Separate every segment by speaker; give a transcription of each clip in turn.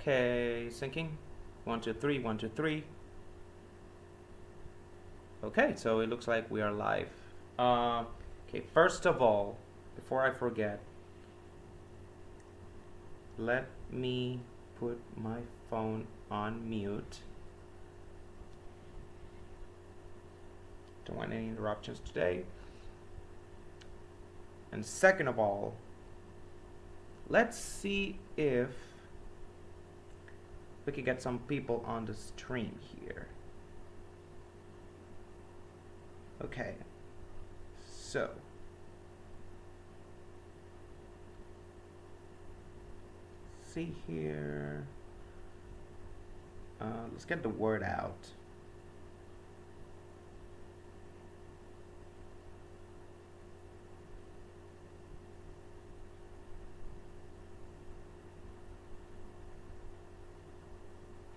Speaker 1: Okay, syncing. 1, 2, 3, 1, 2, 3. Okay, so it looks like we are live. Okay, first of all, before I forget, let me put my phone on mute. Don't want any interruptions today. And second of all, let's see if we can get some people on the stream here. Okay, so see here. Let's get the word out.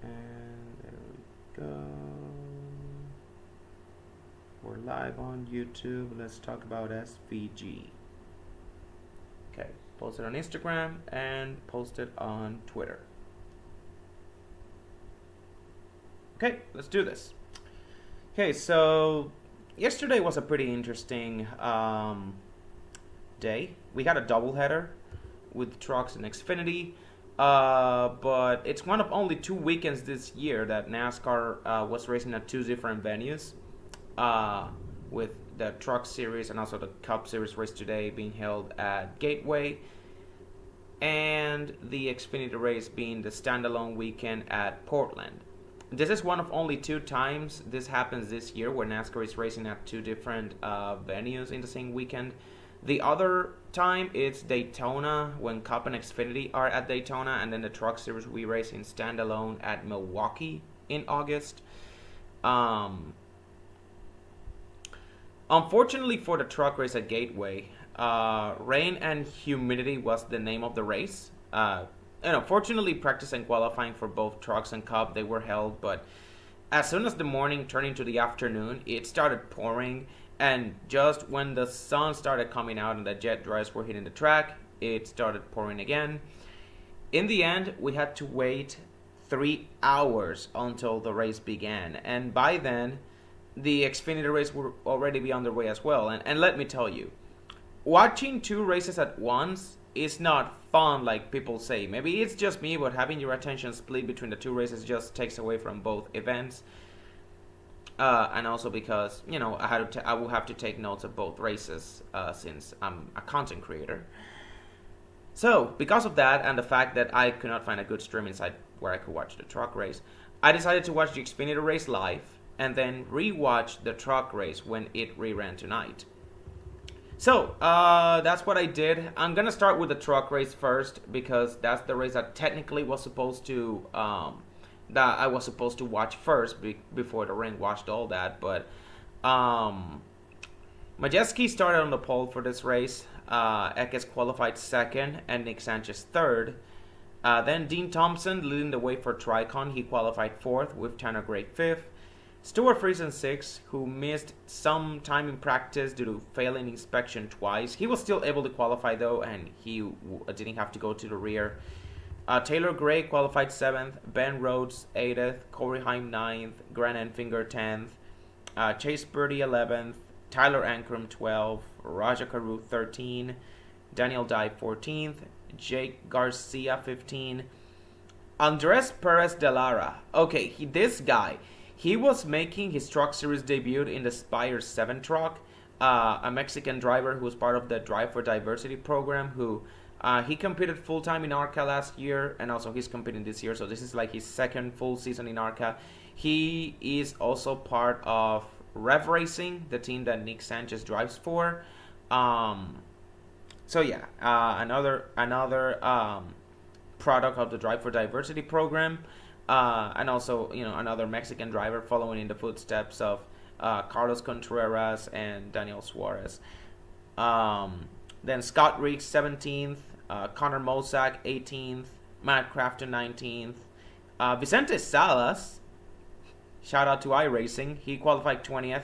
Speaker 1: And there we go. We're live on YouTube. Let's talk about SVG. Okay, post it on Instagram and post it on Twitter. Okay, let's do this. Okay, so yesterday was a pretty interesting day. We had a doubleheader with trucks and Xfinity. But it's one of only 2 weekends this year that NASCAR was racing at 2 different venues, with the Truck Series and also the Cup Series race today being held at Gateway, and the Xfinity race being the standalone weekend at Portland. This is one of only 2 times this happens this year where NASCAR is racing at 2 different venues in the same weekend. The other time it's Daytona when Cup and Xfinity are at Daytona, and then the Truck Series we race in standalone at Milwaukee in August. Unfortunately for the truck race at Gateway, rain and humidity was the name of the race. Fortunately, practice and qualifying for both trucks and Cup, they were held, but as soon as the morning turned into the afternoon, it started pouring. And just when the sun started coming out and the jet dryers were hitting the track, it started pouring again. In the end, we had to wait 3 hours until the race began. And by then, the Xfinity race would already be underway as well. And let me tell you, watching 2 races at once is not fun like people say. Maybe it's just me, but having your attention split between the 2 races just takes away from both events. And also because, I will have to take notes of both races since I'm a content creator. So, because of that and the fact that I could not find a good streaming site where I could watch the truck race, I decided to watch the Xfinity race live and then re-watch the truck race when it reran tonight. So, that's what I did. I'm going to start with the truck race first because that's the race that technically was supposed to... that I was supposed to watch first before the rain washed all that. But Majeski started on the pole for this race. Ekes qualified second and Nick Sanchez third. Then Dean Thompson leading the way for Tricon. He qualified fourth with Tanner Gray fifth. Stuart Friesen sixth, who missed some time in practice due to failing inspection twice. He was still able to qualify though, and he didn't have to go to the rear. Taylor Gray qualified 7th, Ben Rhodes 8th, Corey Heim 9th, Grant Enfinger 10th, Chase Purdy 11th, Tyler Ankrum 12th, Raja Carew 13th, Daniel Dye 14th, Jake Garcia 15th, Andres Perez de Lara. Okay, this guy, he was making his Truck Series debut in the Spire 7 truck, a Mexican driver who was part of the Drive for Diversity program who... he competed full-time in ARCA last year, and also he's competing this year, so this is like his second full season in ARCA. He is also part of Rev Racing, the team that Nick Sanchez drives for. So yeah, another product of the Drive for Diversity program, and also another Mexican driver following in the footsteps of Carlos Contreras and Daniel Suarez. Then Scott Riggs 17th, Connor Mosak 18th, Matt Crafton 19th, Vicente Salas, shout out to iRacing, he qualified 20th.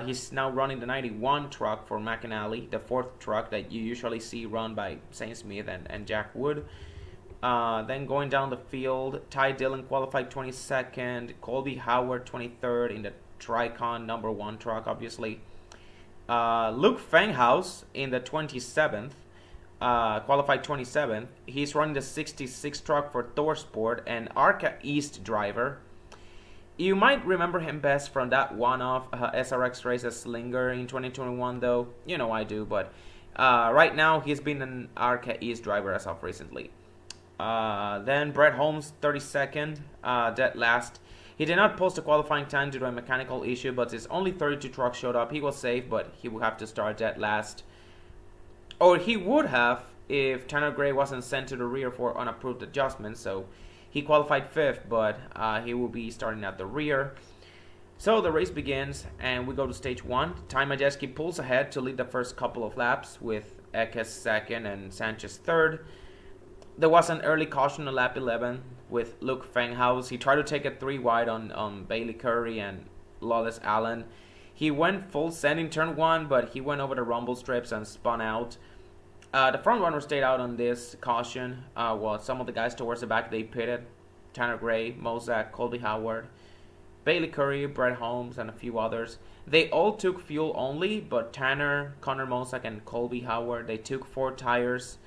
Speaker 1: He's now running the 91 truck for McAnally, the 4th truck that you usually see run by Saint Smith and Jack Wood. Then going down the field, Ty Dillon qualified 22nd, Colby Howard 23rd in the Tricon #1 truck, obviously. Luke Fanghaus in the 27th, qualified 27th. He's running the 66 truck for ThorSport, an Arca East driver. You might remember him best from that one-off SRX race as Slinger in 2021, though. You know I do, but right now he's been an Arca East driver as of recently. Then Brett Holmes, 32nd, dead last. He did not post a qualifying time due to a mechanical issue, but his only 32 trucks showed up. He was safe, but he would have to start dead last. Or he would have if Tanner Gray wasn't sent to the rear for unapproved adjustments. So he qualified 5th, but he will be starting at the rear. So the race begins, and we go to stage 1. Ty Majeski pulls ahead to lead the first couple of laps, with Ekes 2nd and Sanchez 3rd. There was an early caution on lap 11 with Luke Fanghaus. He tried to take a 3 wide on Bailey Curry and Lawless Allen. He went full send in turn 1, but he went over the rumble strips and spun out. The front runner stayed out on this caution, while some of the guys towards the back, they pitted. Tanner Gray, Mozak, Colby Howard, Bailey Curry, Brett Holmes, and a few others. They all took fuel only, but Tanner, Connor Mozak, and Colby Howard, they took 4 tires.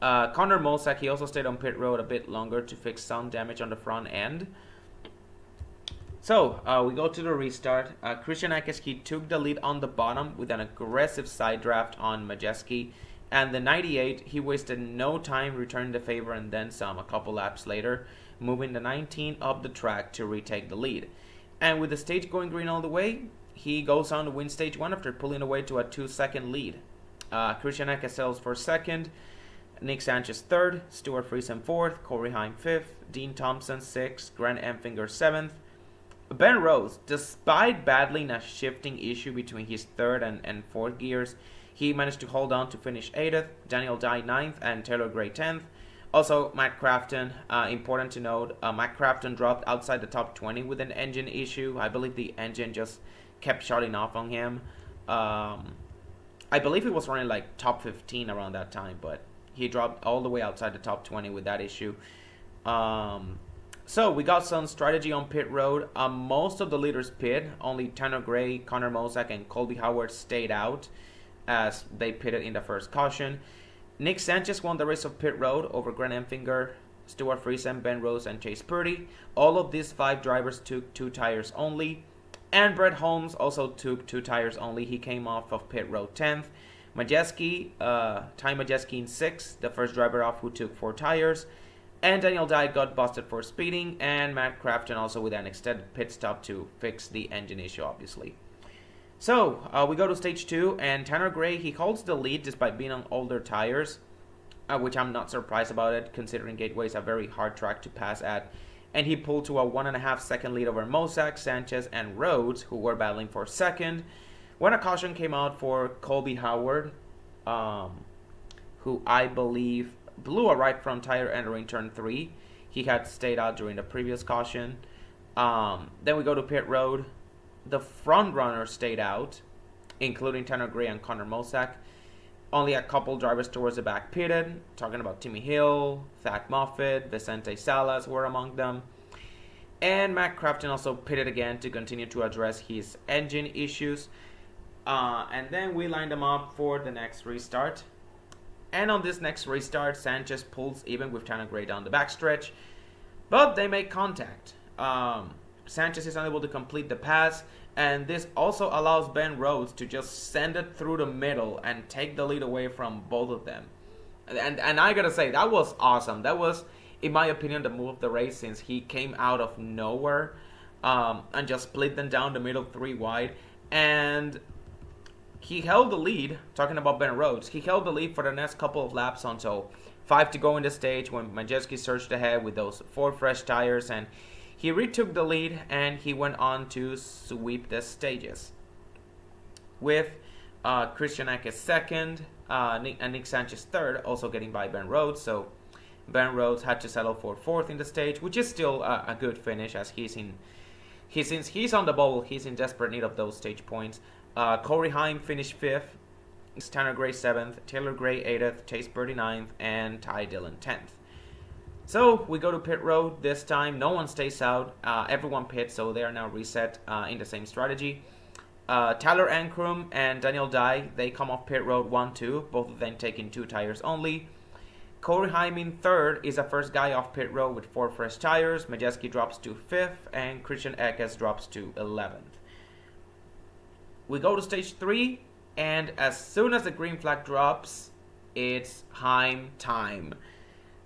Speaker 1: Connor Mozak, he also stayed on pit road a bit longer to fix some damage on the front end. So, we go to the restart. Christian Ekes took the lead on the bottom with an aggressive side draft on Majeski. And the 98, he wasted no time returning the favor and then some a couple laps later, moving the 19 up the track to retake the lead. And with the stage going green all the way, he goes on to win stage 1 after pulling away to a 2-second lead. Christian Ekes settles for 2nd. Nick Sanchez 3rd, Stuart Friesen 4th, Corey Heim 5th, Dean Thompson 6th, Grant Empfinger 7th. Ben Rose, despite battling a shifting issue between his 3rd and 4th gears, he managed to hold on to finish 8th, Daniel Dye 9th, and Taylor Gray 10th. Also, Matt Crafton, important to note, Matt Crafton dropped outside the top 20 with an engine issue. I believe the engine just kept shutting off on him. I believe he was running like top 15 around that time, but he dropped all the way outside the top 20 with that issue. So we got some strategy on pit road. Most of the leaders pit. Only Tanner Gray, Connor Mozak, and Colby Howard stayed out as they pitted in the first caution. Nick Sanchez won the race of pit road over Grant Empfinger, Stuart Friesen, Ben Rose, and Chase Purdy. All of these 5 drivers took 2 tires only. And Brett Holmes also took 2 tires only. He came off of pit road 10th. Majeski, Ty Majeski in 6th, the first driver off who took 4 tires. And Daniel Dye got busted for speeding, and Matt Crafton also with an extended pit stop to fix the engine issue, obviously. So, we go to stage 2, and Tanner Gray, he holds the lead despite being on older tires, which I'm not surprised about it, considering Gateway is a very hard track to pass at. And he pulled to a 1.5 second lead over Mozak, Sanchez, and Rhodes, who were battling for 2nd. When a caution came out for Colby Howard, who I believe blew a right front tire entering turn 3. He had stayed out during the previous caution. Then we go to pit road. The front runner stayed out, including Tanner Gray and Connor Mozak. Only a couple drivers towards the back pitted. Talking about Timmy Hill, Thad Moffitt, Vicente Salas were among them. And Matt Crafton also pitted again to continue to address his engine issues. And then we lined them up for the next restart. And on this next restart, Sanchez pulls even with Tanner Gray down the backstretch. But they make contact. Sanchez is unable to complete the pass. And this also allows Ben Rhodes to just send it through the middle and take the lead away from both of them. And I gotta say, that was awesome. That was, in my opinion, the move of the race, since he came out of nowhere and just split them down the middle 3 wide. And he held the lead, talking about Ben Rhodes, he held the lead for the next couple of laps until 5 to go in the stage when Majeski surged ahead with those 4 fresh tires, and he retook the lead and he went on to sweep the stages. With Christian Ekes 2nd and Nick Sanchez 3rd, also getting by Ben Rhodes, so Ben Rhodes had to settle for 4th in the stage, which is still a good finish, as since he's on the bubble, he's in desperate need of those stage points. Corey Heim finished 5th, Tanner Gray 7th, Taylor Gray 8th, Chase Purdy 9th, and Ty Dillon 10th. So we go to pit road this time. No one stays out. Everyone pits, so they are now reset in the same strategy. Tyler Ankrum and Daniel Dye, they come off pit road 1-2, both of them taking 2 tires only. Corey Heim in third is the first guy off pit road with 4 fresh tires. Majeski drops to 5th, and Christian Eckes drops to 11th. We go to stage 3, and as soon as the green flag drops, it's Heim time.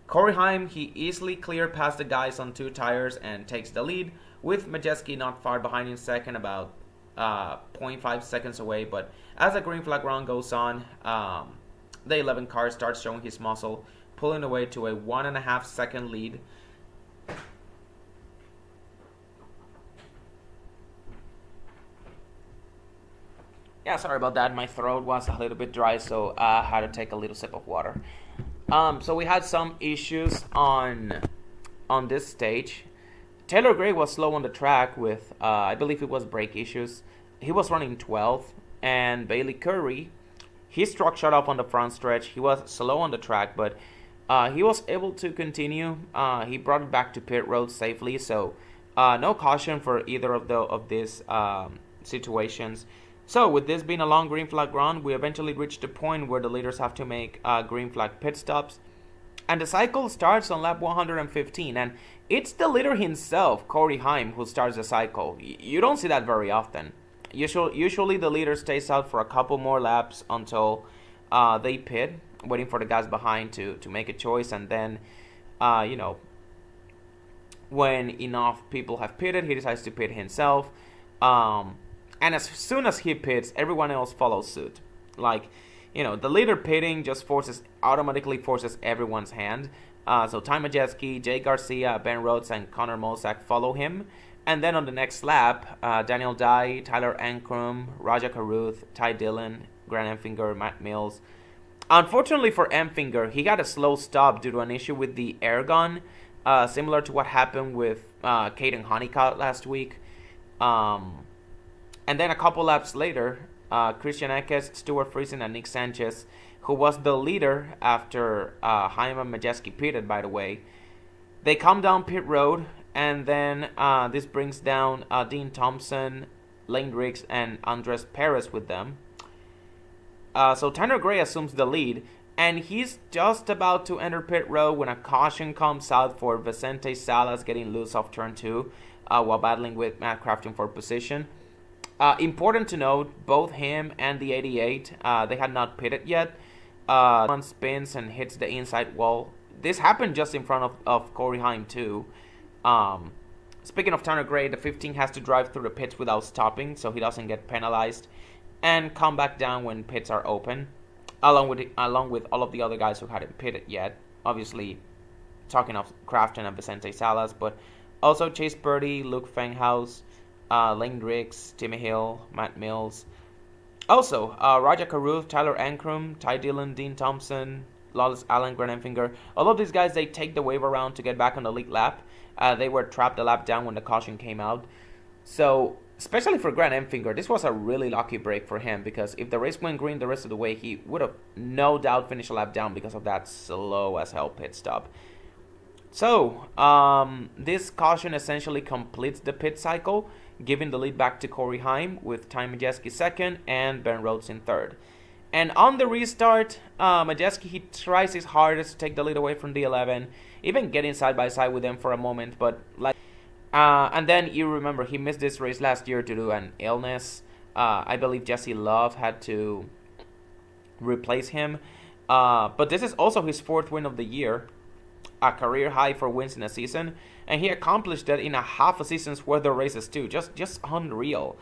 Speaker 1: Corey Heim, he easily cleared past the guys on 2 tires and takes the lead, with Majeski not far behind in second, about 0.5 seconds away. But as the green flag round goes on, the 11 car starts showing his muscle, pulling away to a 1.5 second lead. Yeah, sorry about that. My throat was a little bit dry, so I had to take a little sip of water. So we had some issues on this stage. Taylor Gray was slow on the track with, I believe it was brake issues. He was running 12th, and Bailey Curry, his truck shut off on the front stretch. He was slow on the track, but he was able to continue. He brought it back to pit road safely, so no caution for either of these situations. So with this being a long green flag run, we eventually reached the point where the leaders have to make green flag pit stops. And the cycle starts on lap 115, and it's the leader himself, Corey Heim, who starts the cycle. You don't see that very often. Usually the leader stays out for a couple more laps until they pit, waiting for the guys behind to make a choice, and then, when enough people have pitted, he decides to pit himself. And as soon as he pits, everyone else follows suit. Like, the leader pitting just automatically forces everyone's hand. So Ty Majeski, Jay Garcia, Ben Rhodes, and Connor Mosak follow him. And then on the next lap, Daniel Dye, Tyler Ankrum, Raja Caruth, Ty Dillon, Grant Enfinger, Matt Mills. Unfortunately for Enfinger, he got a slow stop due to an issue with the air gun, similar to what happened with Caden Honeycutt last week. And then a couple laps later, Christian Eckes, Stuart Friesen, and Nick Sanchez, who was the leader after Heim and Majeski pitted, by the way, they come down pit road, and then this brings down Dean Thompson, Lane Riggs, and Andres Perez with them. So Tanner Gray assumes the lead, and he's just about to enter pit road when a caution comes out for Vicente Salas getting loose off turn 2 while battling with Matt Crafton for position. Important to note, both him and the 88, they had not pitted yet. One spins and hits the inside wall. This happened just in front of Corey Heim too. Speaking of Tanner Gray, the 15 has to drive through the pits without stopping, so he doesn't get penalized, and come back down when pits are open, along with all of the other guys who hadn't pitted yet. Obviously, talking of Crafton and Vicente Salas, but also Chase Purdy, Luke Fenghaus, Lane Riggs, Timmy Hill, Matt Mills. Also, Raja Caruth, Tyler Ankrum, Ty Dillon, Dean Thompson, Lawless Allen, Grant Enfinger. All of these guys, they take the wave around to get back on the lead lap. They were trapped a lap down when the caution came out. So, especially for Grant Enfinger, this was a really lucky break for him, because if the race went green the rest of the way, he would have no doubt finished a lap down because of that slow as hell pit stop. So, this caution essentially completes the pit cycle, giving the lead back to Corey Heim with Ty Majeski second and Ben Rhodes in third. And on the restart, Majeski, he tries his hardest to take the lead away from the 11, even getting side by side with them for a moment, but and then you remember he missed this race last year due to an illness. I believe Jesse Love had to replace him, but this is also his 4th win of the year, a career high for wins in a season, and he accomplished that in a half a season's worth of races too. Just unreal.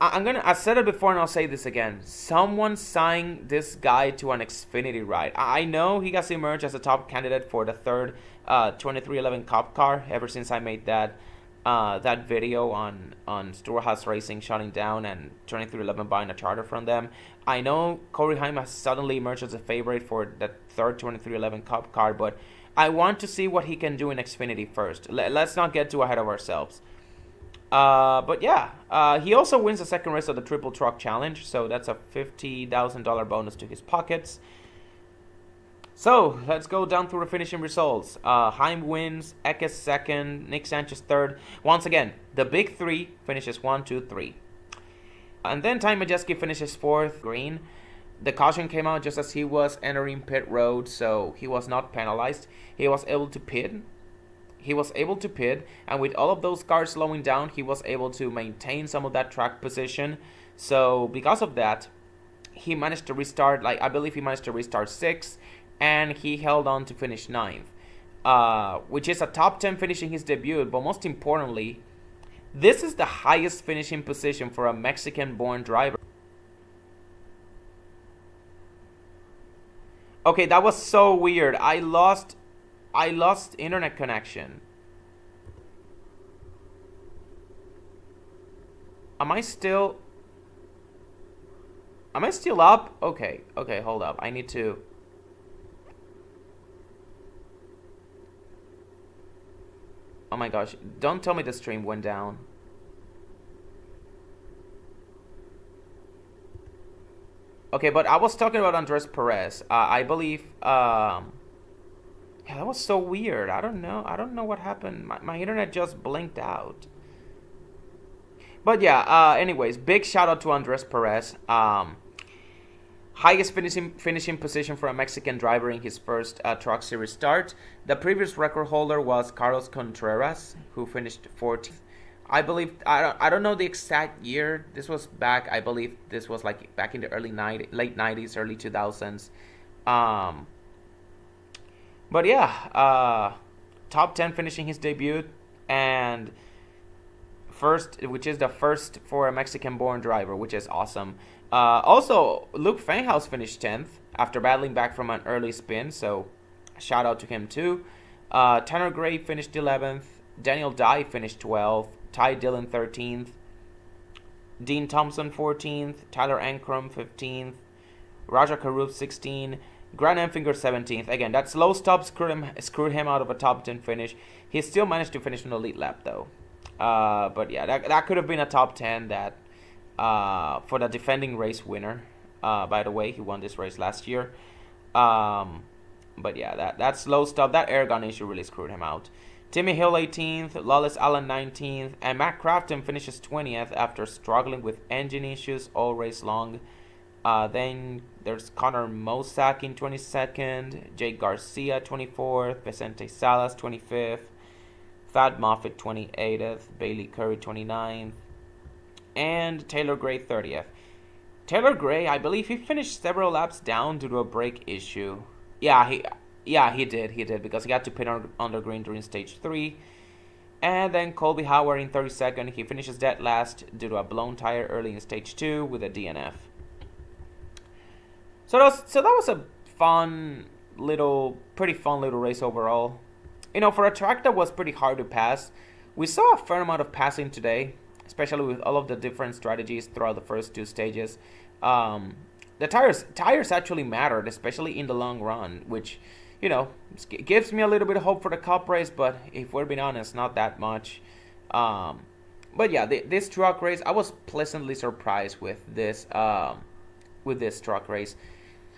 Speaker 1: I said it before and I'll say this again. Someone signed this guy to an Xfinity ride. I know he has emerged as a top candidate for the 3rd 2311 Cup car ever since I made that video on Storehouse Racing shutting down and 2311 buying a charter from them. I know Corey Heim has suddenly emerged as a favorite for the 3rd 2311 Cup car, but I want to see what he can do in Xfinity first. Let's not get too ahead of ourselves. But yeah, he also wins the 2nd race of the Triple Truck Challenge, so that's a $50,000 bonus to his pockets. So let's go down through the finishing results. Heim wins, Eckes second, Nick Sanchez third. Once again, the big three finishes 1, 2, 3. And then Ty Majeski finishes fourth, green. The caution came out just as he was entering pit road, so he was not penalized. He was able to pit. And with all of those cars slowing down, he was able to maintain some of that track position. So because of that, he managed to restart, I believe he managed to restart 6th, and he held on to finish 9th, which is a top 10 finishing his debut. But most importantly, this is the highest finishing position for a Mexican-born driver. Okay, that was so weird. I lost internet connection. Am I still up? Okay, hold up. I need to... Oh my gosh, don't tell me the stream went down. Okay, but I was talking about Andres Perez. I believe... yeah, that was so weird. I don't know what happened. My internet just blinked out. But yeah, anyways, big shout out to Andres Perez. Highest finishing position for a Mexican driver in his first Truck Series start. The previous record holder was Carlos Contreras, who finished 14th. I believe, I don't know the exact year. This was back, I believe this was like back in the late 90s, early 2000s. But yeah, top 10 finishing his debut, and which is the first for a Mexican-born driver, which is awesome. Also, Luke Fanghaus finished 10th after battling back from an early spin, so shout out to him too. Tanner Gray finished 11th. Daniel Dye finished 12th. Ty Dillon 13th. Dean Thompson 14th. Tyler Ankrum 15th. Raja Karouf 16th. Grant Enfinger 17th. Again, that slow stop screwed him out of a top 10 finish. He still managed to finish on the lead lap though. But yeah, that could have been a top 10 that for the defending race winner. By the way, he won this race last year. But yeah, that slow stop, that air gun issue really screwed him out. Timmy Hill 18th, Lawless Allen 19th, and Matt Crafton finishes 20th after struggling with engine issues all race long. Then there's Connor Mosak in 22nd, Jake Garcia 24th, Vicente Salas 25th, Thad Moffitt 28th, Bailey Curry 29th, and Taylor Gray 30th. Taylor Gray, I believe he finished several laps down due to a brake issue. Yeah, he did because he had to pit on the green during stage 3. And then Colby Howard in 32nd, he finishes dead last due to a blown tire early in stage 2 with a DNF. So that was a pretty fun little race overall. You know, for a track that was pretty hard to pass, we saw a fair amount of passing today, especially with all of the different strategies throughout the first 2 stages. The tires actually mattered, especially in the long run, which, you know, gives me a little bit of hope for the Cup race, but if we're being honest, not that much. But yeah, this truck race, I was pleasantly surprised with this truck race.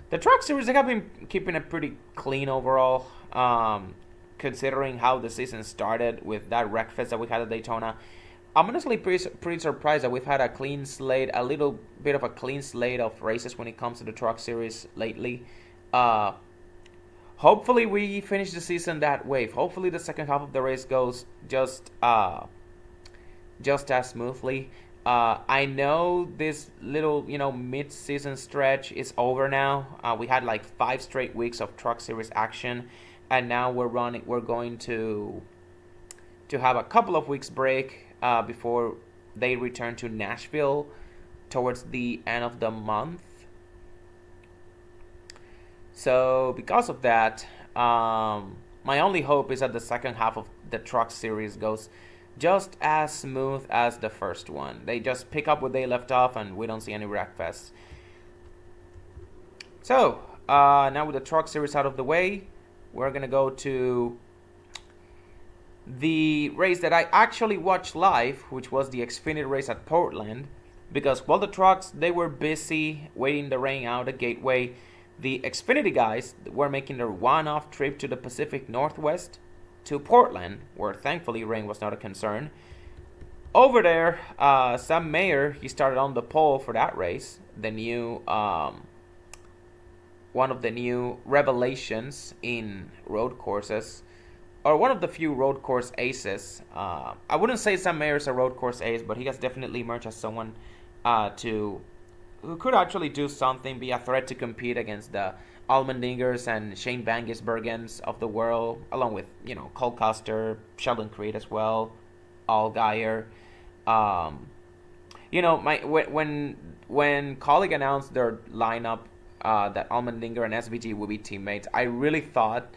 Speaker 1: The Truck Series, they have been keeping it pretty clean overall, considering how the season started with that wreck fest that we had at Daytona. I'm honestly pretty surprised that we've had a clean slate, a little bit of a clean slate of races when it comes to the Truck Series lately. Hopefully we finish the season that way. Hopefully the second half of the race goes just as smoothly. I know this little, mid-season stretch is over now. We had like 5 straight weeks of Truck Series action, and now we're going to have a couple of weeks break before they return to Nashville towards the end of the month. So because of that, my only hope is that the second half of the Truck Series goes just as smooth as the first one. They just pick up where they left off and we don't see any wreckfests. So, now with the Truck Series out of the way, we're going to go to the race that I actually watched live, which was the Xfinity race at Portland. Because while the trucks, they were busy waiting the rain out at Gateway, The Xfinity guys were making their one-off trip to the Pacific Northwest to Portland, where thankfully rain was not a concern. Over there, Sam Mayer, he started on the pole for that race. The new, one of the new revelations in road courses, or one of the few road course aces. I wouldn't say Sam Mayer is a road course ace, but he has definitely emerged as someone who could actually do something, be a threat to compete against the Allmendingers and Shane Bangisbergens of the world, along with, Cole Custer, Sheldon Creed as well, Allgaier. When Colleague announced their lineup, that Allmendinger and SVG will be teammates, I really thought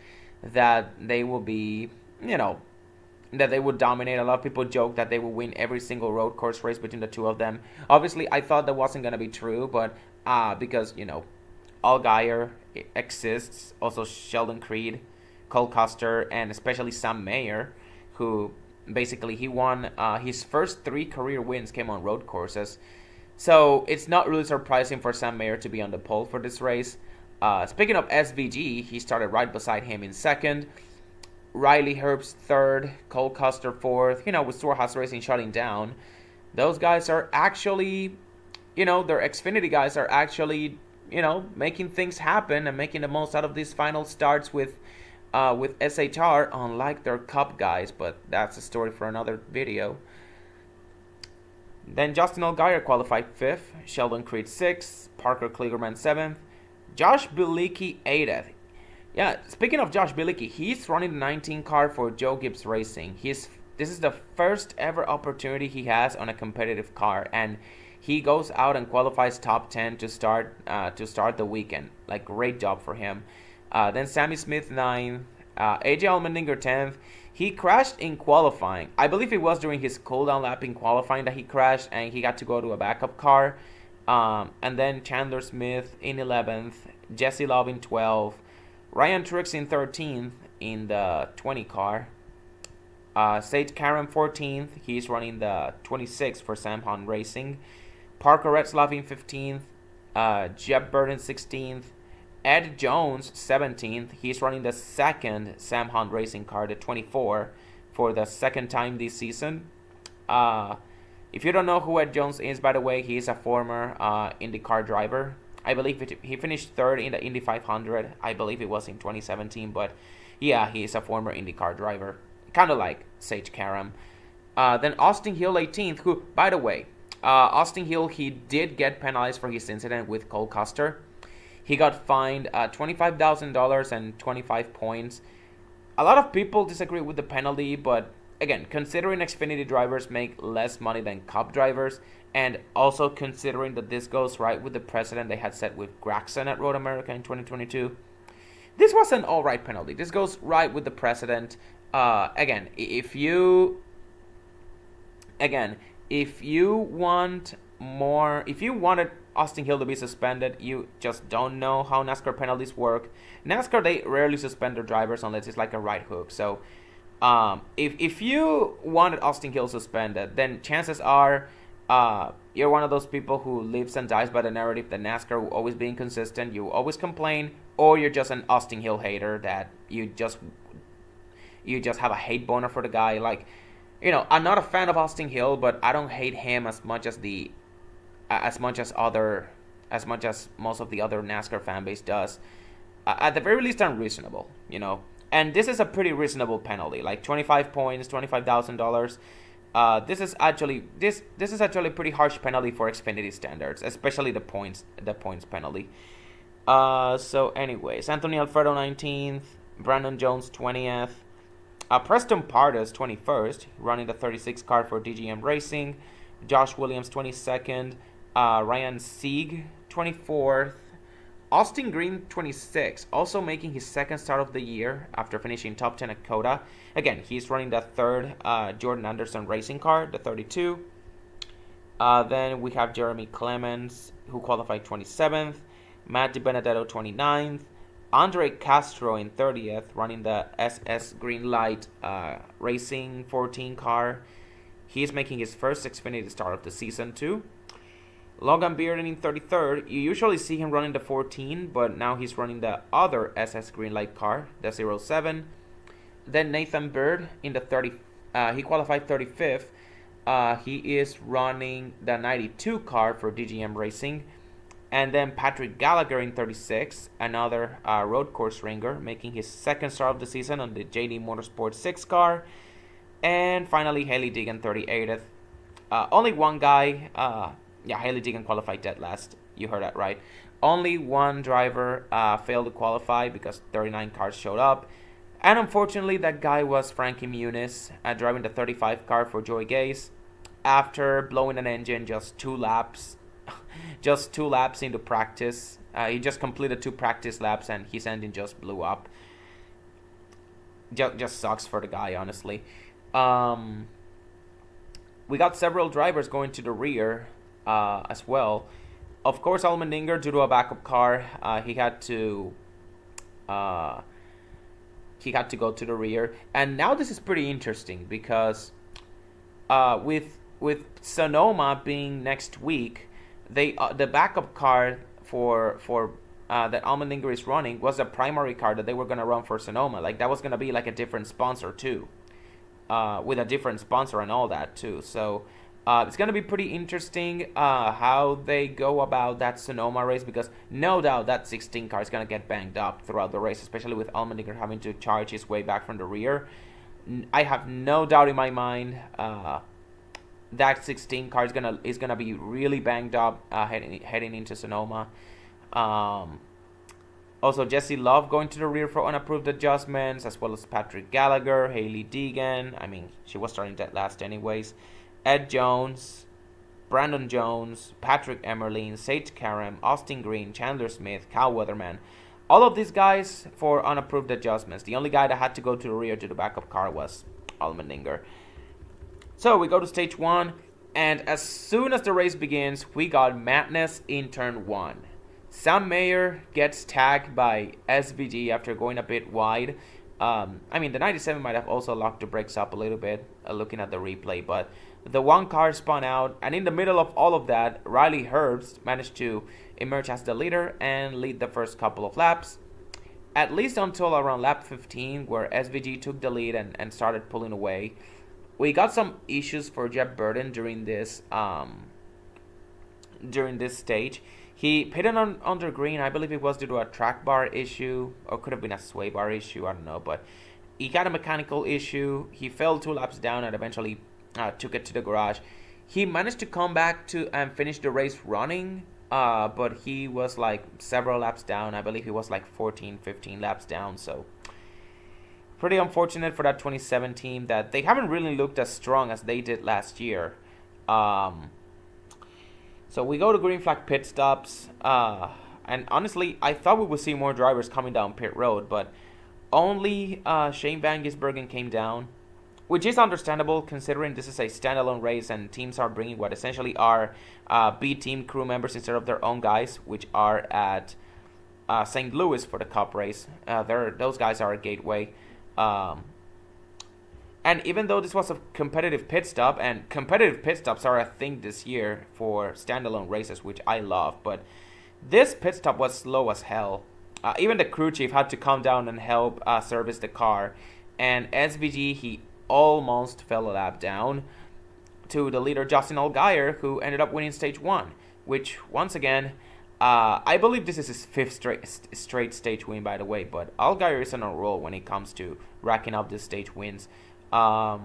Speaker 1: that they will be, that they would dominate. A lot of people joke that they will win every single road course race between the two of them. Obviously, I thought that wasn't going to be true, but because, Allgaier exists, also Sheldon Creed, Cole Custer, and especially Sam Mayer, who basically he won his first 3 career wins came on road courses. So it's not really surprising for Sam Mayer to be on the pole for this race. Speaking of SVG, he started right beside him in second. Riley Herbst third, Cole Custer fourth. With Stuart Haas Racing shutting down, those guys are actually, their Xfinity guys are actually, making things happen and making the most out of these final starts with SHR, unlike their Cup guys. But that's a story for another video. Then Justin Allgaier qualified 5th, Sheldon Creed 6th, Parker Kligerman 7th, Josh Bilicki 8th. Yeah, speaking of Josh Bilicki, he's running the 19 car for Joe Gibbs Racing. This is the first ever opportunity he has on a competitive car, and he goes out and qualifies top 10 to start the weekend. Like, great job for him. Then Sammy Smith 9th, AJ Allmendinger 10th. He crashed in qualifying. I believe it was during his cooldown lap in qualifying that he crashed, and he got to go to a backup car. And then Chandler Smith in 11th, Jesse Love in 12th, Ryan Truex in 13th in the 20 car. Sage Karam 14th. He's running the 26 for Sam Hunt Racing. Parker Retzlaff in 15th. Jeb Burton 16th. Ed Jones 17th. He's running the second Sam Hunt Racing car, the 24, for the second time this season. If you don't know who Ed Jones is, by the way, he is a former IndyCar driver. I believe he finished 3rd in the Indy 500. I believe it was in 2017, but yeah, he is a former IndyCar driver. Kind of like Sage Karam. Then Austin Hill 18th, who, by the way, Austin Hill, he did get penalized for his incident with Cole Custer. He got fined $25,000 and 25 points. A lot of people disagree with the penalty, but again, considering Xfinity drivers make less money than Cup drivers, and also considering that this goes right with the precedent they had set with Gragson at Road America in 2022, this was an alright penalty. This goes right with the precedent. Again, if you wanted Austin Hill to be suspended, you just don't know how NASCAR penalties work. NASCAR, they rarely suspend their drivers unless it's like a right hook. So if you wanted Austin Hill suspended, then chances are you're one of those people who lives and dies by the narrative that NASCAR will always be inconsistent, you always complain, or you're just an Austin Hill hater that you just have a hate boner for the guy. Like, I'm not a fan of Austin Hill, but I don't hate him as much as most of the other NASCAR fan base does. At the very least, unreasonable, And this is a pretty reasonable penalty, like 25 points, $25,000. This is actually a pretty harsh penalty for Xfinity standards, especially the points penalty. So anyways, Anthony Alfredo 19th, Brandon Jones 20th, Preston Pardas 21st, running the 36 car for DGM Racing, Josh Williams 22nd, Ryan Sieg 24th, Austin Green 26th, also making his second start of the year after finishing top 10 at COTA. Again, he's running the third Jordan Anderson Racing car, the 32. Then we have Jeremy Clemens, who qualified 27th, Matt DiBenedetto 29th, Andre Castro in 30th, running the SS Greenlight Racing 14 car. He's making his first Xfinity start of the season too. Logan Bearden in 33rd. You usually see him running the 14, but now he's running the other SS Greenlight car, the 07. Then Nathan Bird in the 30. He qualified 35th. He is running the 92 car for DGM Racing. And then Patrick Gallagher in 36, another road course ringer, making his second start of the season on the JD Motorsport 6 car. And finally, Haley Deegan 38th. Only one guy, Haley Deegan qualified dead last. You heard that right. Only one driver failed to qualify because 39 cars showed up. And unfortunately, that guy was Frankie Muniz, driving the 35 car for Joey Gase. After blowing an engine just 2 laps into practice. He just completed 2 practice laps and his engine just blew up. Just sucks for the guy, honestly. We got several drivers going to the rear as well. Of course, Allmendinger, due to a backup car, he had to go to the rear. And now this is pretty interesting because with Sonoma being next week, the backup car for that Allmendinger is running was a primary car that they were gonna run for Sonoma. Like that was gonna be like a different sponsor too, with a different sponsor and all that too. So it's gonna be pretty interesting how they go about that Sonoma race, because no doubt that 16 car is gonna get banged up throughout the race, especially with Allmendinger having to charge his way back from the rear. I have no doubt in my mind that 16 car is gonna be really banged up heading into Sonoma. Also, Jesse Love going to the rear for unapproved adjustments, as well as Patrick Gallagher, Haley Deegan. I mean, she was starting dead last anyways. Ed Jones, Brandon Jones, Patrick Emmerling, Sage Karam, Austin Green, Chandler Smith, Cal Weatherman. All of these guys for unapproved adjustments. The only guy that had to go to the rear to the backup car was Allmendinger. So we go to stage 1, and as soon as the race begins, we got madness in turn 1. Sam Mayer gets tagged by SVG after going a bit wide. The 97 might have also locked the brakes up a little bit, looking at the replay, but the one car spun out, and in the middle of all of that, Riley Herbst managed to emerge as the leader and lead the first couple of laps, at least until around lap 15, where SVG took the lead and started pulling away. We got some issues for Jeb Burton during this stage. He pitted under green. I believe it was due to a track bar issue, or could have been a sway bar issue. I don't know, but he got a mechanical issue. He fell 2 laps down and eventually took it to the garage. He managed to come back and finish the race running, but he was like several laps down. I believe he was like 14, 15 laps down. So pretty unfortunate for that 27 team that they haven't really looked as strong as they did last year. So we go to green flag pit stops, and honestly, I thought we would see more drivers coming down pit road, but only Shane Van Gisbergen came down, which is understandable considering this is a standalone race and teams are bringing what essentially are B team crew members instead of their own guys, which are at St. Louis for the Cup race. Those guys are at Gateway. And even though this was a competitive pit stop, and competitive pit stops are a thing this year for standalone races, which I love, but this pit stop was slow as hell. Even the crew chief had to come down and help service the car. And SVG, he almost fell a lap down to the leader, Justin Allgaier, who ended up winning stage 1, which, once again, I believe this is his 5th straight stage win, by the way, but Allgaier is on a roll when it comes to racking up these stage wins. Riley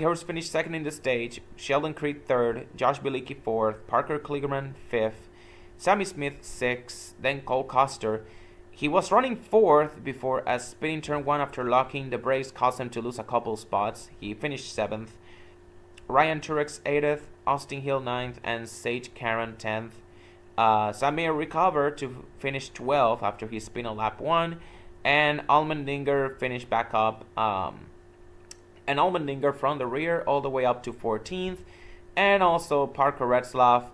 Speaker 1: Hurst finished 2nd in the stage, Sheldon Creed 3rd, Josh Bilicki 4th, Parker Kligerman 5th, Sammy Smith 6th, then Cole Custer. He was running 4th before a spinning turn 1 after locking the brakes caused him to lose a couple spots. He finished 7th. Ryan Truex 8th, Austin Hill 9th, and Sage Karan 10th. Samir recovered to finish 12th after he spun on lap 1, and Allmendinger finished back up. And Allmendinger from the rear all the way up to 14th, and also Parker Retzlaff.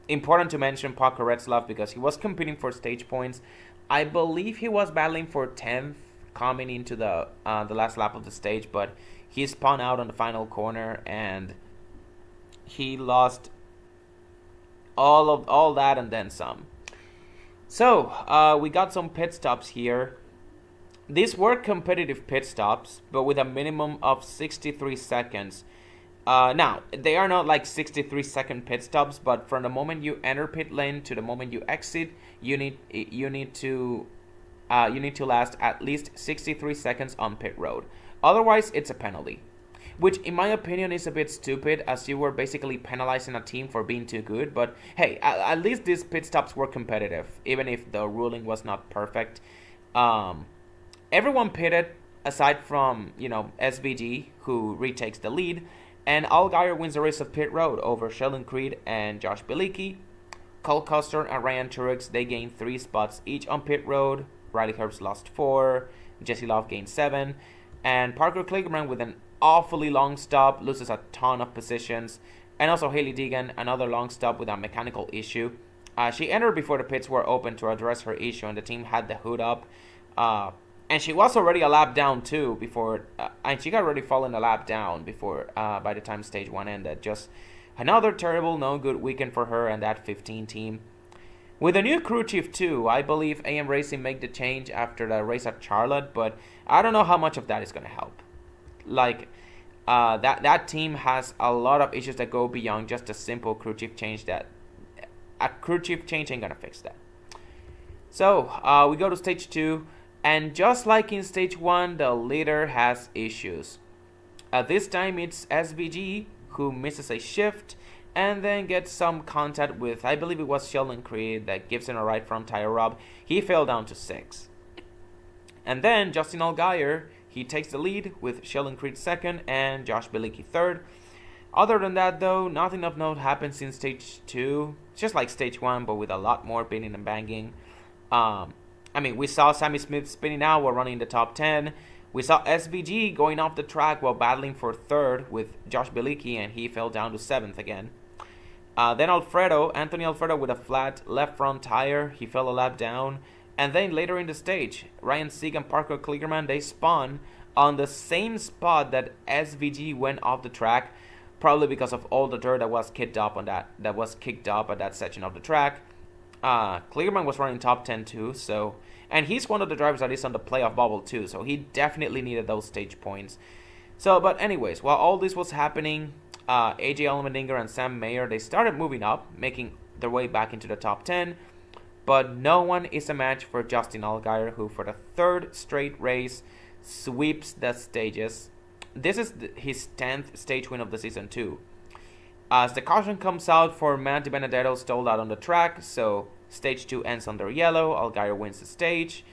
Speaker 1: Important to mention Parker Retzlaff because he was competing for stage points. I believe he was battling for 10th coming into the last lap of the stage, but he spun out on the final corner and he lost all that and then some. So we got some pit stops here. These were competitive pit stops, but with a minimum of 63 seconds. Now, they are not like 63-second pit stops, but from the moment you enter pit lane to the moment you exit, you need to last at least 63 seconds on pit road. Otherwise, it's a penalty, which in my opinion is a bit stupid, as you were basically penalizing a team for being too good. But hey, at least these pit stops were competitive, even if the ruling was not perfect. Everyone pitted aside from, SVG, who retakes the lead, and Allgaier wins the race of pit road over Sheldon Creed and Josh Bilicki. Cole Custer and Ryan Truex, they gained 3 spots each on pit road. Riley Herbst lost 4, Jesse Love gained 7, and Parker Kligerman with an awfully long stop loses a ton of positions, and also Hailie Deegan, another long stop with a mechanical issue. She entered before the pits were open to address her issue, and the team had the hood up. And she was already a lap down too before, and she got already fallen a lap down before by the time stage 1 ended. Just another terrible, no good weekend for her and that 15 team. With a new crew chief too, I believe AM Racing made the change after the race at Charlotte, but I don't know how much of that is going to help. Like, that team has a lot of issues that go beyond just a simple crew chief change. That a crew chief change ain't going to fix that. So we go to stage 2. And just like in stage 1, the leader has issues. This time it's SVG who misses a shift and then gets some contact with, I believe it was Sheldon Creed, that gives him a right front tire rub. He fell down to 6. And then Justin Allgaier, he takes the lead with Sheldon Creed 2nd and Josh Bilicki 3rd. Other than that though, nothing of note happens in stage 2. It's just like stage 1, but with a lot more pinning and banging. We saw Sammy Smith spinning out while running the top 10. We saw SVG going off the track while battling for 3rd with Josh Bilicki, and he fell down to 7th again. Then Anthony Alfredo with a flat left front tire. He fell a lap down. And then later in the stage, Ryan Sieg and Parker Kligerman, they spun on the same spot that SVG went off the track, probably because of all the dirt that was kicked up at that section of the track. Kligerman was running top 10 too, and he's one of the drivers that is on the playoff bubble too, so he definitely needed those stage points. But anyways, while all this was happening, AJ Allmendinger and Sam Mayer, they started moving up, making their way back into the top 10, but no one is a match for Justin Allgaier, who for the 3rd straight race sweeps the stages. This is his 10th stage win of the season too. As the caution comes out for Matt DiBenedetto, stalled out on the track, so stage 2 ends under yellow. Allgaier wins the stage,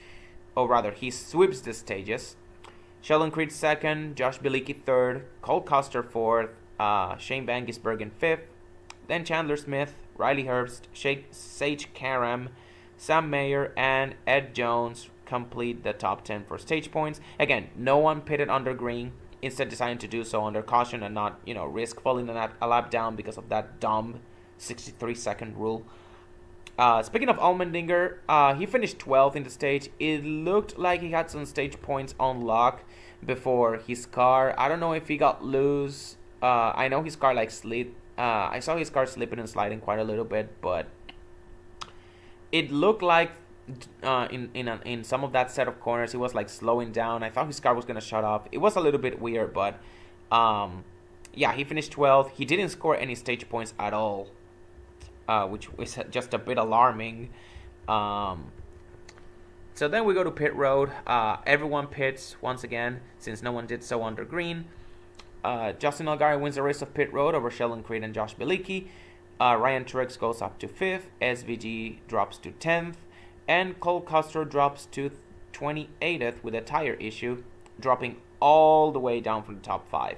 Speaker 1: or rather, he sweeps the stages. Sheldon Creed 2nd, Josh Bilicki 3rd, Cole Custer 4th, Shane Van Gisbergen 5th, then Chandler Smith, Riley Herbst, Sage Karam, Sam Mayer, and Ed Jones complete the top 10 for stage points. Again, no one pitted under green, instead deciding to do so under caution and not, risk falling a lap down because of that dumb 63-second rule. Speaking of Allmendinger, he finished 12th in the stage. It looked like he had some stage points on lock before his car. I don't know if he got loose. I know his car slid. I saw his car slipping and sliding quite a little bit, but it looked like in some of that set of corners he was slowing down. I thought his car was gonna shut off. It was a little bit weird, but he finished 12th. He didn't score any stage points at all, which was just a bit alarming. So then we go to pit road. Everyone pits once again, since no one did so under green. Justin Allgaier wins the race of pit road over Sheldon Creed and Josh Bilicki. Ryan Truex goes up to 5th. SVG drops to 10th. And Cole Custer drops to 28th with a tire issue, dropping all the way down from the top 5.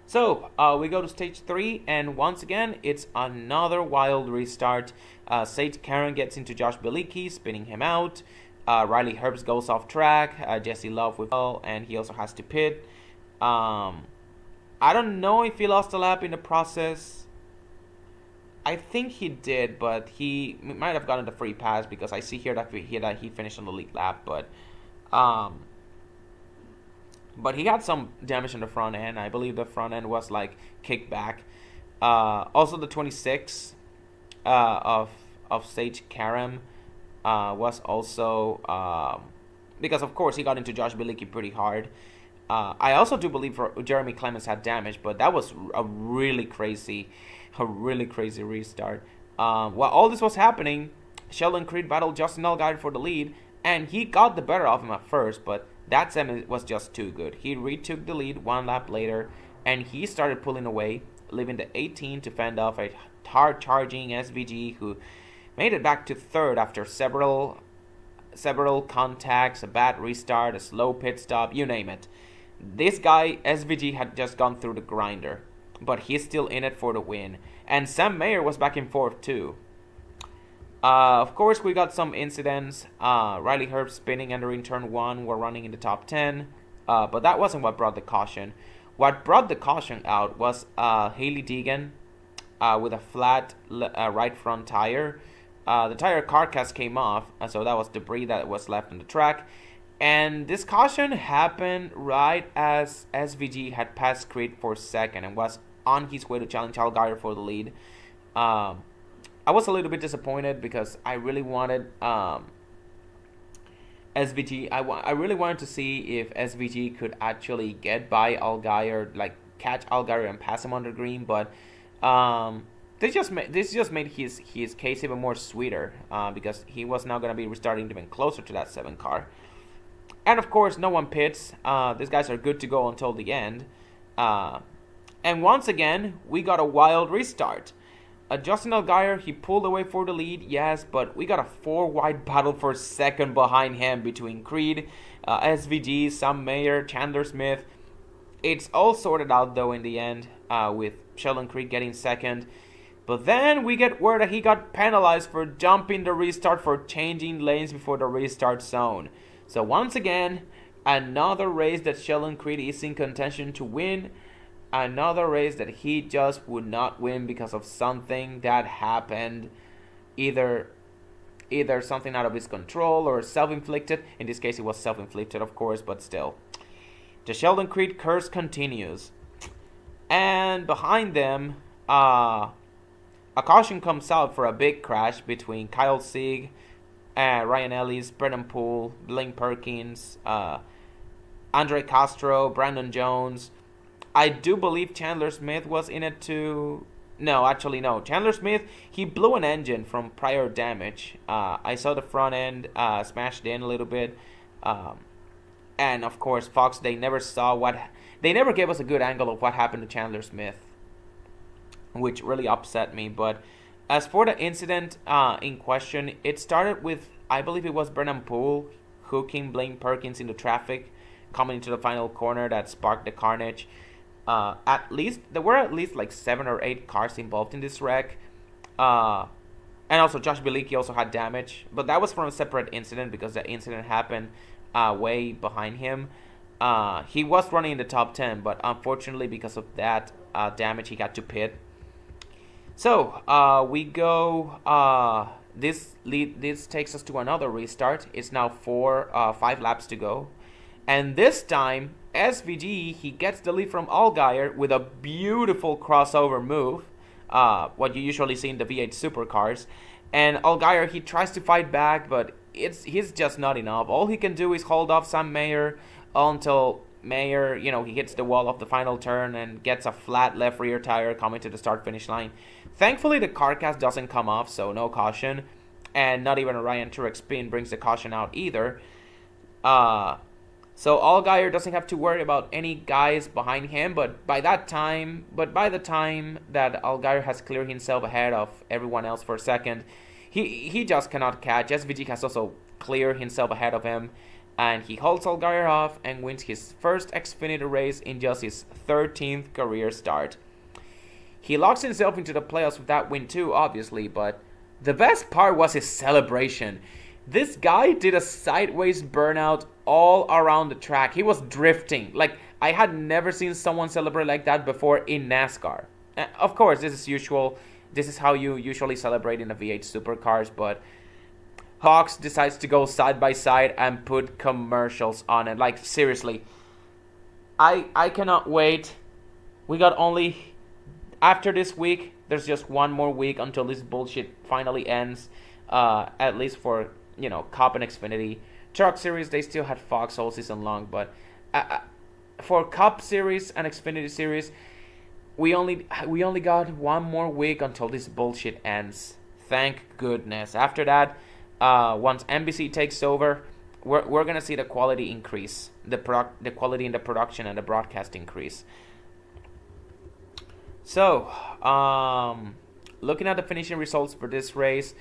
Speaker 1: So we go to stage 3, and once again, it's another wild restart. Sage Karam gets into Josh Bilicki, spinning him out. Riley Herbst goes off track. Jesse Love with ball, and he also has to pit. I don't know if he lost a lap in the process. I think he did, but he might have gotten the free pass because I see here that he finished on the lead lap. But he had some damage on the front end. I believe the front end was kicked back. Also, the 26 of Sage Karam was also because of course he got into Josh Bilicki pretty hard. I also do believe Jeremy Clemens had damage, but that was a really crazy restart. While all this was happening, Sheldon Creed battled Justin Allgaier for the lead, and he got the better of him at first, but that semi was just too good. He retook the lead one lap later, and he started pulling away, leaving the 18 to fend off a hard-charging SVG, who made it back to third after several contacts, a bad restart, a slow pit stop, you name it. This guy, SVG, had just gone through the grinder, but he's still in it for the win. And Sam Mayer was back in fourth too. Of course, we got some incidents. Riley Herb spinning entering turn 1 were running in the top 10. But that wasn't what brought the caution. What brought the caution out was Haley Deegan with a flat right front tire. The tire carcass came off, so that was debris that was left on the track. And this caution happened right as SVG had passed Creed for second and was on his way to challenge Allgaier for the lead. I was a little bit disappointed because I really wanted SVG. I really wanted to see if SVG could actually get by Allgaier, like catch Allgaier and pass him under green. But this just made his case even more sweeter because he was now going to be restarting even closer to that 7 car. And of course, no one pits. These guys are good to go until the end. And once again, we got a wild restart. Justin Allgaier, he pulled away for the lead, yes, but we got a 4-wide battle for second behind him between Creed, SVG, Sam Mayer, Chandler Smith. It's all sorted out though in the end, with Sheldon Creed getting second. But then we get word that he got penalized for jumping the restart for changing lanes before the restart zone. So once again, another race that Sheldon Creed is in contention to win. Another race that he just would not win because of something that happened. Either something out of his control or self-inflicted. In this case, it was self-inflicted, of course, but still. The Sheldon Creed curse continues. And behind them, a caution comes out for a big crash between Kyle Sieg, Ryan Ellis, Brennan Poole, Blaine Perkins, Andre Castro, Brandon Jones. I do believe Chandler Smith was in it too. No, actually no. Chandler Smith, he blew an engine from prior damage. I saw the front end smashed in a little bit. And of course, Fox, they never gave us a good angle of what happened to Chandler Smith, which really upset me. But as for the incident in question, it started with, I believe it was Brennan Poole hooking Blaine Perkins into traffic, coming into the final corner that sparked the carnage. There were at least like 7 or 8 cars involved in this wreck. And also Josh Bilicki also had damage, but that was from a separate incident because that incident happened way behind him. He was running in the top 10, but unfortunately because of that damage, he got to pit. So we go. This takes us to another restart. It's now 5 laps to go, and this time SVG, he gets the lead from Allgaier with a beautiful crossover move, what you usually see in the V8 supercars. And Allgaier, he tries to fight back, but he's just not enough. All he can do is hold off Sam Mayer until Mayer, he hits the wall of the final turn and gets a flat left rear tire coming to the start-finish line. Thankfully, the carcass doesn't come off, so no caution. And not even a Ryan Truex spin brings the caution out either. So Allgaier doesn't have to worry about any guys behind him, but by the time that Allgaier has cleared himself ahead of everyone else for a second, he just cannot catch. SVG has also cleared himself ahead of him, and he holds Allgaier off and wins his first Xfinity race in just his 13th career start. He locks himself into the playoffs with that win too, obviously, but the best part was his celebration. This guy did a sideways burnout all around the track. He was drifting. Like, I had never seen someone celebrate like that before in NASCAR. Of course, this is usual. This is how you usually celebrate in the V8 supercars, but Hawks decides to go side by side and put commercials on it. Like, seriously, I cannot wait. We got only After this week, there's just one more week until this bullshit finally ends. At least for Cup and Xfinity. Truck Series, they still had Fox all season long, but for Cup Series and Xfinity Series, we only got one more week until this bullshit ends. Thank goodness. After that, once NBC takes over, we're gonna see the quality increase, the quality in the production and the broadcast increase. So, looking at the finishing results for this race,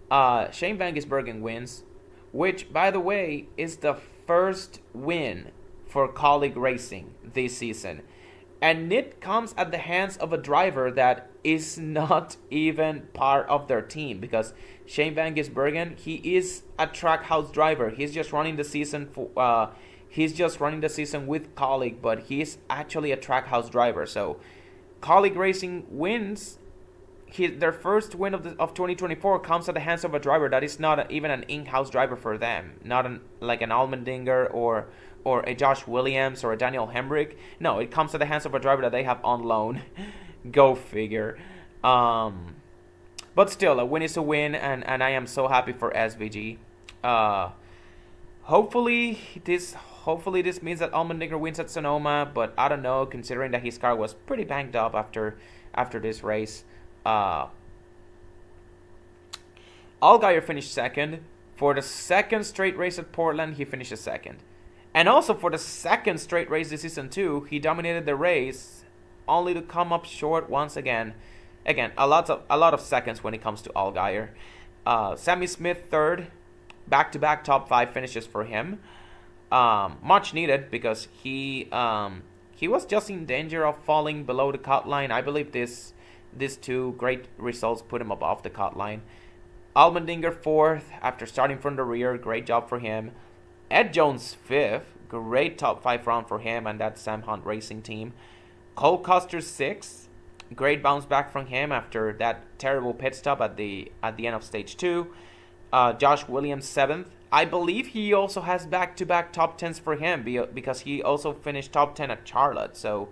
Speaker 1: Shane Van Gisbergen wins, which, by the way, is the first win for Colleague Racing this season. And it comes at the hands of a driver that is not even part of their team, because Shane Van Gisbergen, he is a Trackhouse driver. He's just running the season with Colleague, but he's actually a Trackhouse driver. So Colleague Racing wins. Their first win of 2024 comes at the hands of a driver that is not even an in-house driver for them, not like an Allmendinger or a Josh Williams or a Daniel Hemrick. No, it comes at the hands of a driver that they have on loan. Go figure. But still, a win is a win, and I am so happy for SVG. Hopefully this means that Allmendinger wins at Sonoma, but I don't know, considering that his car was pretty banged up after this race. Allgaier finished second. For the second straight race at Portland, he finished second. And also for the second straight race this season too, he dominated the race, only to come up short once again. Again, a lot of seconds when it comes to Allgaier. Sammy Smith third, back-to-back top 5 finishes for him. Much needed, because he was just in danger of falling below the cut line. I believe these two great results put him above the cut line. Allmendinger fourth after starting from the rear. Great job for him. Ed Jones fifth. Great top 5 round for him and that Sam Hunt Racing team. Cole Custer sixth. Great bounce back from him after that terrible pit stop at the end of stage 2. Josh Williams seventh. I believe he also has back-to-back top 10s for him, because he also finished top 10 at Charlotte. So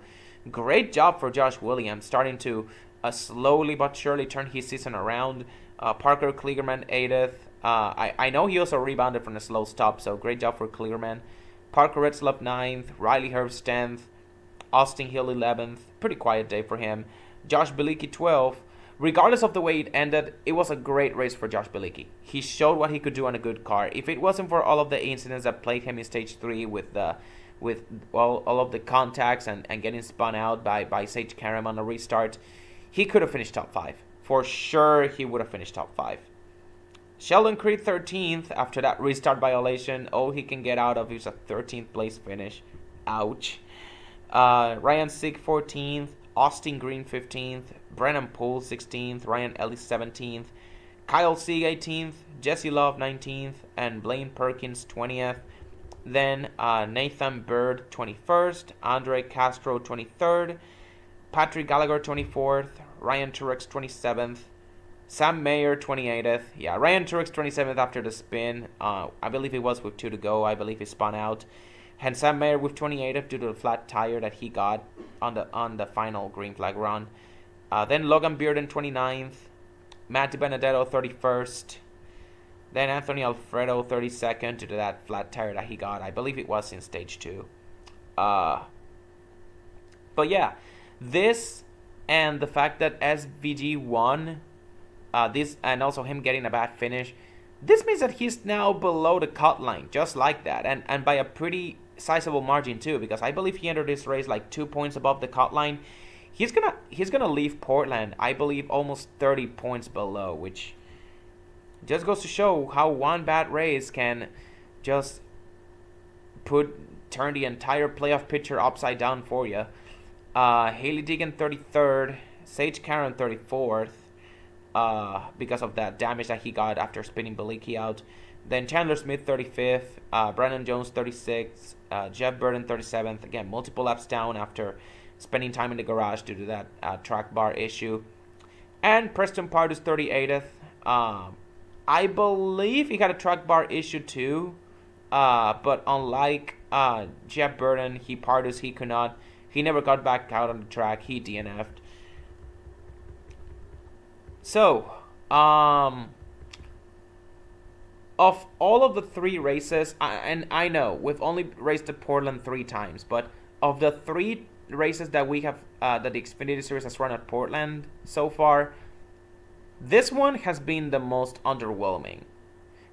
Speaker 1: great job for Josh Williams, starting to slowly but surely turn his season around. Parker Kligerman 8th. I know he also rebounded from a slow stop, so great job for Kligerman. Parker Retzlaff 9th. Riley Herbst 10th. Austin Hill 11th. Pretty quiet day for him. Josh Bilicki 12th. Regardless of the way it ended, it was a great race for Josh Bilicki. He showed what he could do on a good car. If it wasn't for all of the incidents that plagued him in stage 3 with all of the contacts and getting spun out by Sage Karam on a restart, he could have finished top 5. For sure, he would have finished top 5. Sheldon Creed 13th after that restart violation. All he can get out of is a 13th place finish. Ouch. Ryan Sieg 14th. Austin Green 15th. Brennan Poole 16th. Ryan Ellis 17th. Kyle Sieg 18th. Jesse Love 19th. And Blaine Perkins 20th. Then Nathan Bird 21st. Andre Castro 23rd. Patrick Gallagher 24th. Ryan Truex 27th. Sam Mayer 28th. Yeah, Ryan Truex 27th after the spin. I believe it was with 2 to go. I believe he spun out. And Sam Mayer with 28th due to the flat tire that he got on the final green flag run. Then Logan Bearden 29th. Matt Benedetto 31st. Then Anthony Alfredo 32nd due to that flat tire that he got. I believe it was in stage 2. But yeah, this and the fact that SVG won, this and also him getting a bad finish, this means that he's now below the cut line, just like that, and by a pretty sizable margin too, because I believe he entered this race like 2 points above the cut line. He's gonna leave Portland, I believe, almost 30 points below, which just goes to show how one bad race can just turn the entire playoff picture upside down for you. Haley Deegan 33rd, Sage Karam 34th, because of that damage that he got after spinning Bilicki out. Then Chandler Smith 35th, Brandon Jones 36th, Jeff Burton 37th. Again, multiple laps down after spending time in the garage due to that track bar issue. And Preston Pardus 38th. I believe he got a track bar issue too, but unlike Jeff Burton, he could not. He never got back out on the track. He DNF'd. So, um, of all of the three races, and I know we've only raced at Portland 3 times, but of the three races that we have, that the Xfinity Series has run at Portland so far, this one has been the most underwhelming.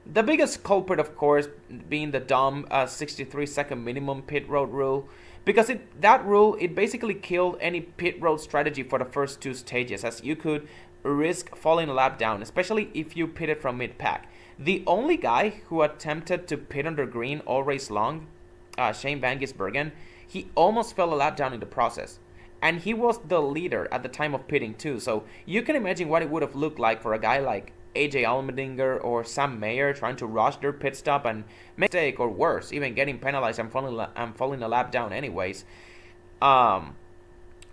Speaker 1: The biggest culprit, of course, being the dumb 63-second minimum pit road rule, because that rule it basically killed any pit road strategy for the first 2 stages, as you could risk falling a lap down, especially if you pitted from mid-pack. The only guy who attempted to pit under green all race long, Shane Van Gisbergen, he almost fell a lap down in the process. And he was the leader at the time of pitting too, so you can imagine what it would have looked like for a guy like AJ Allmendinger or Sam Mayer trying to rush their pit stop and make a mistake, or worse, even getting penalized and falling a lap down anyways.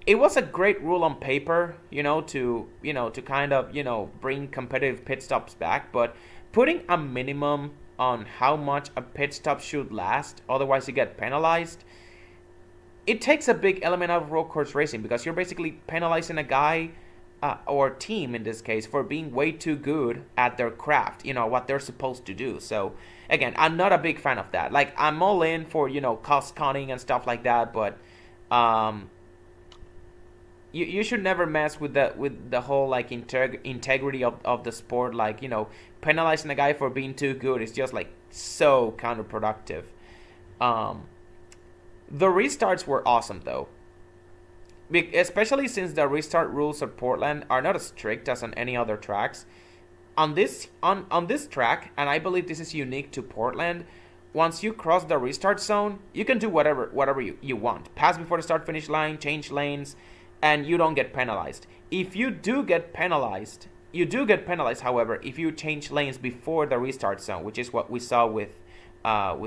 Speaker 1: It was a great rule on paper, to kind of, bring competitive pit stops back, but putting a minimum on how much a pit stop should last, otherwise you get penalized, it takes a big element out of road course racing, because you're basically penalizing a guy or team in this case for being way too good at their craft, what they're supposed to do. So again, I'm not a big fan of that. Like, I'm all in for cost cutting and stuff like that, but you should never mess with the whole like integrity of the sport. Like, penalizing a guy for being too good is just like so counterproductive. The restarts were awesome though, especially since the restart rules at Portland are not as strict as on any other tracks. On this track, and I believe this is unique to Portland, once you cross the restart zone, you can do whatever you want. Pass before the start finish line, change lanes, and you don't get penalized. If you do get penalized, however, if you change lanes before the restart zone, which is what we saw with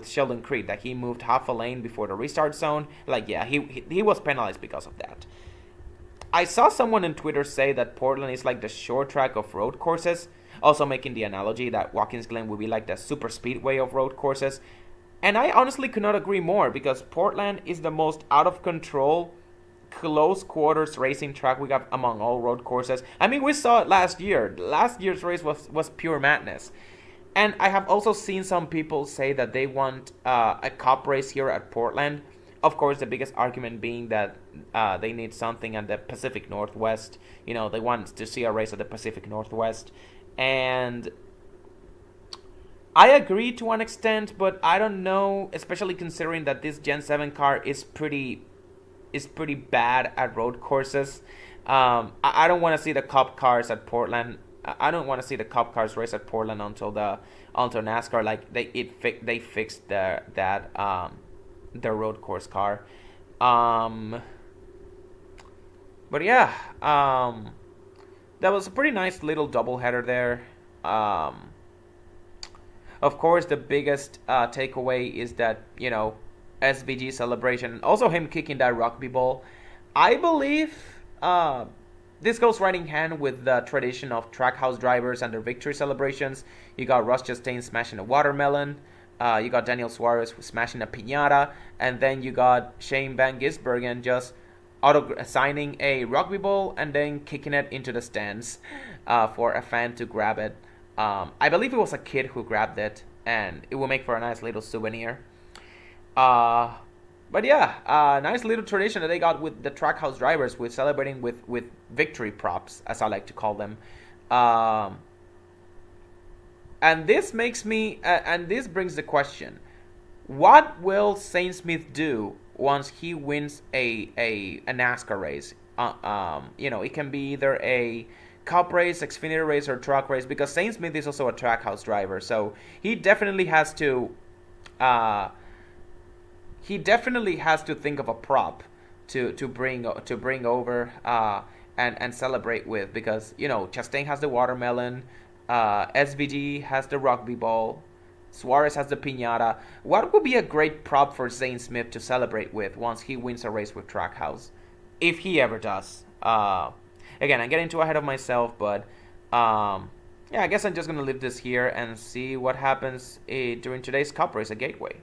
Speaker 1: Sheldon Creed, that he moved half a lane before the restart zone. Like, yeah, he was penalized because of that. I saw someone on Twitter say that Portland is like the short track of road courses, also making the analogy that Watkins Glen would be like the super speedway of road courses. And I honestly could not agree more, because Portland is the most out of control, close quarters racing track we got among all road courses. I mean, we saw it last year. Last year's race was pure madness. And I have also seen some people say that they want a cup race here at Portland. Of course, the biggest argument being that they need something at the Pacific Northwest. They want to see a race at the Pacific Northwest. And I agree to an extent, but I don't know, especially considering that this Gen 7 car is pretty bad at road courses. I don't want to see the cup cars at Portland. I don't want to see the cup cars race at Portland until NASCAR they fixed their road course car. But yeah, that was a pretty nice little doubleheader there. Of course, the biggest takeaway is that SVG celebration, also him kicking that rugby ball. I believe this goes right in hand with the tradition of trackhouse drivers and their victory celebrations. You got Ross Chastain smashing a watermelon. You got Daniel Suarez smashing a piñata. And then you got Shane Van Gisbergen just signing a rugby ball and then kicking it into the stands for a fan to grab it. I believe it was a kid who grabbed it, and it will make for a nice little souvenir. But yeah, nice little tradition that they got with the trackhouse drivers, with celebrating with victory props, as I like to call them. And this makes me, and this brings the question: what will Saint Smith do once he wins a NASCAR race? It can be either a cup race, Xfinity race, or truck race, because Saint Smith is also a trackhouse driver, so he definitely has to. He definitely has to think of a prop to bring over and celebrate with, because Chastain has the watermelon, SVG has the rugby ball, Suarez has the piñata. What would be a great prop for Zane Smith to celebrate with once he wins a race with Trackhouse, if he ever does? Again, I'm getting too ahead of myself, but yeah, I guess I'm just gonna leave this here and see what happens during today's Cup race at Gateway.